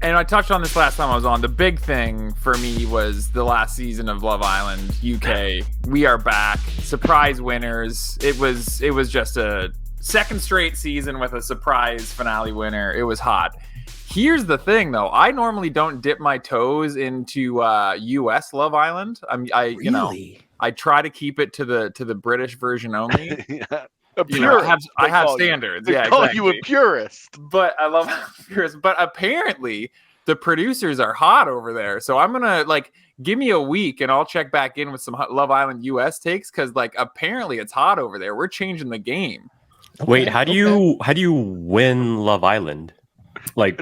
And I touched on this last time I was on. The big thing for me was the last season of Love Island UK. We are back. Surprise winners. It was just a second straight season with a surprise finale winner. It was hot. Here's the thing, though. I normally don't dip my toes into US Love Island. I try to keep it to the British version only. Yeah. I have standards. They call you a purist. But I love purists. But apparently the producers are hot over there. So I'm gonna give me a week and I'll check back in with some Love Island US takes, because apparently it's hot over there. We're changing the game. Wait, how do you win Love Island?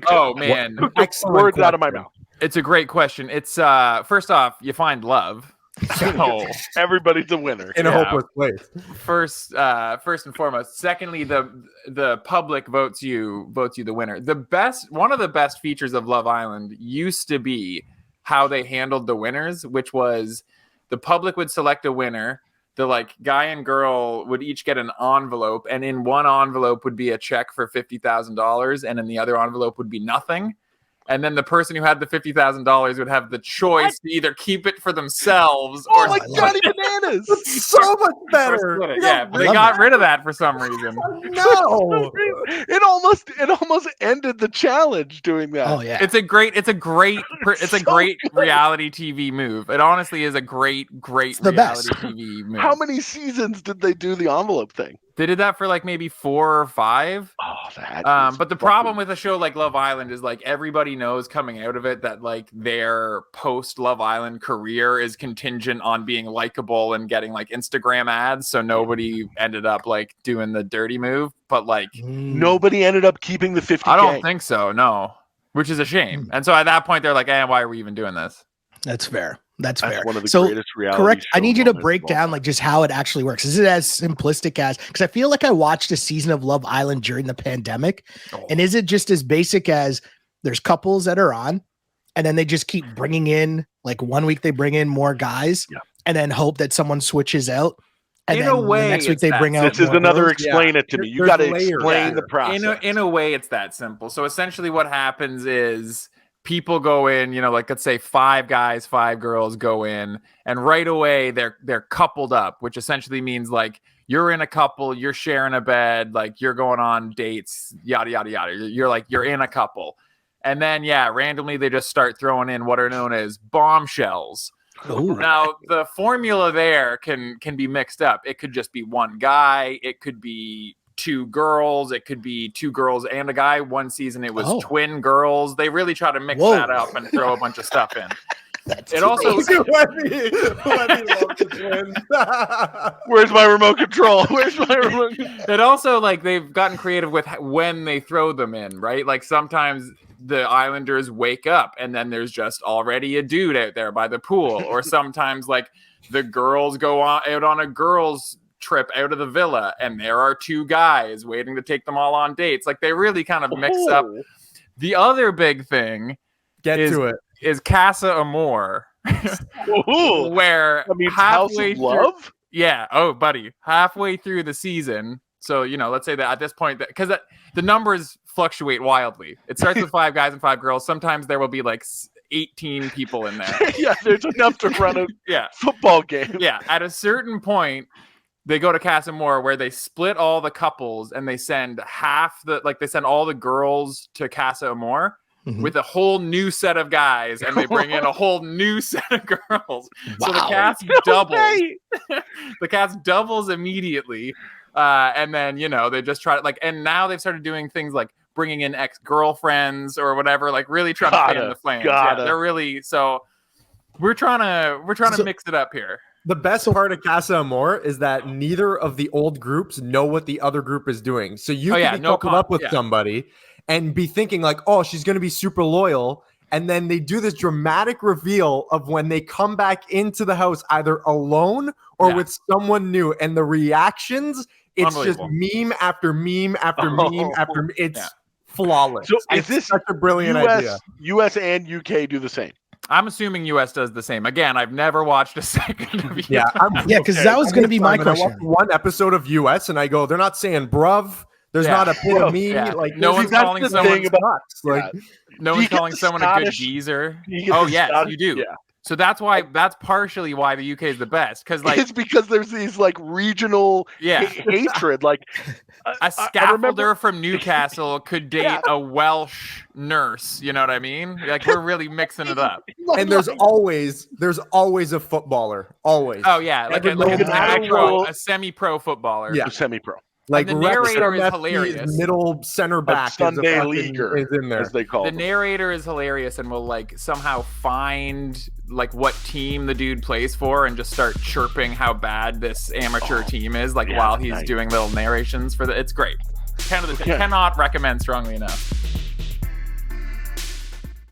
Oh man, Excellent words out of my mouth. It's a great question. It's first off, you find love. So everybody's a winner in a hopeless place. First and foremost. Secondly, the public votes you the winner. One of the best features of Love Island used to be how they handled the winners, which was the public would select a winner. The guy and girl would each get an envelope, and in one envelope would be a check for $50,000, and in the other envelope would be nothing. And then the person who had the $50,000 would have the choice to either keep it for themselves or like Johnny Bananas. It's so much better. Yeah, but they got rid of that for some reason. No, it almost ended the challenge doing that. Oh yeah, it's a great reality TV move. It honestly is a great reality TV move. How many seasons did they do the envelope thing? They did that for maybe 4 or 5. Oh, that. But the problem with a show like Love Island is everybody knows coming out of it that their post Love Island career is contingent on being likable and getting Instagram ads. So nobody ended up doing the dirty move. But nobody ended up keeping the 50K. I don't think so. No, which is a shame. And so at that point they're like, why are we even doing this? That's fair. That's fair. One of the greatest reality correct. I shows need you to on break down just how it actually works. Is it as simplistic as, because I feel like I watched a season of Love Island during the pandemic, and is it just as basic as there's couples that are on, and then they just keep bringing in 1 week they bring in more guys, and then hope that someone switches out. And in then a way, the next week they bring out. This is another explain it to me. You got to explain the process. In a way, it's that simple. So essentially, what happens is people go in, let's say 5 guys, 5 girls go in, and right away they're coupled up, which essentially means you're in a couple, you're sharing a bed, you're going on dates, yada yada yada. You're in a couple, and then randomly they just start throwing in what are known as bombshells. Ooh. Now the formula there can be mixed up. It could just be one guy. It could be 2 girls. It could be 2 girls and a guy. One season it was twin girls. They really try to mix that up and throw a bunch of stuff in. It also let me love the twins. Where's my remote control? It also they've gotten creative with when they throw them in, right? Sometimes the Islanders wake up and then there's just already a dude out there by the pool, or sometimes the girls go out on a girls trip out of the villa and there are 2 guys waiting to take them all on dates. They really kind of mix up. The other big thing is Casa Amor, where halfway through, halfway through the season. So let's say that at this point, because the numbers fluctuate wildly. It starts with 5 guys and 5 girls. Sometimes there will be 18 people in there. There's enough to run a football game. At a certain point they go to Casa Amor, where they split all the couples and they send they send all the girls to Casa Amor with a whole new set of guys, and they bring in a whole new set of girls. Wow. So the cast doubles. The cast doubles immediately. And then, they just try to and now they've started doing things bringing in ex-girlfriends or whatever, really trying to fan the flames. They're really, so we're trying to mix it up here. The best part of Casa Amor is that neither of the old groups know what the other group is doing. So you can be coupled up with somebody and be thinking she's going to be super loyal. And then they do this dramatic reveal of when they come back into the house, either alone or with someone new. And the reactions, it's just meme after meme after meme after meme. It's flawless. So is this such a brilliant idea? US and UK do the same? I'm assuming US does the same. Again, I've never watched a second of US. Because that was going to be my question. I watched one episode of US and I go, they're not saying bruv, There's not a pit of me. Yeah. Like no one's calling someone nuts. Like no one's calling someone a good geezer. Oh yes, you do. Yeah. So that's partially why the UK is the best, because like it's because there's these like regional hatred. Like a scaffolder from Newcastle could date a Welsh nurse. You know what I mean? Like we're really mixing it up. And there's always a footballer. Always. Oh yeah, like a semi-pro footballer. Yeah, semi-pro. Like the narrator is hilarious. Middle center back, Sunday leaguer, is in there, as they call the them. narrator is hilarious and will like somehow find like what team the dude plays for and just start chirping how bad this amateur team is, like while he's doing little narrations for the. It's great. Cannot recommend strongly enough.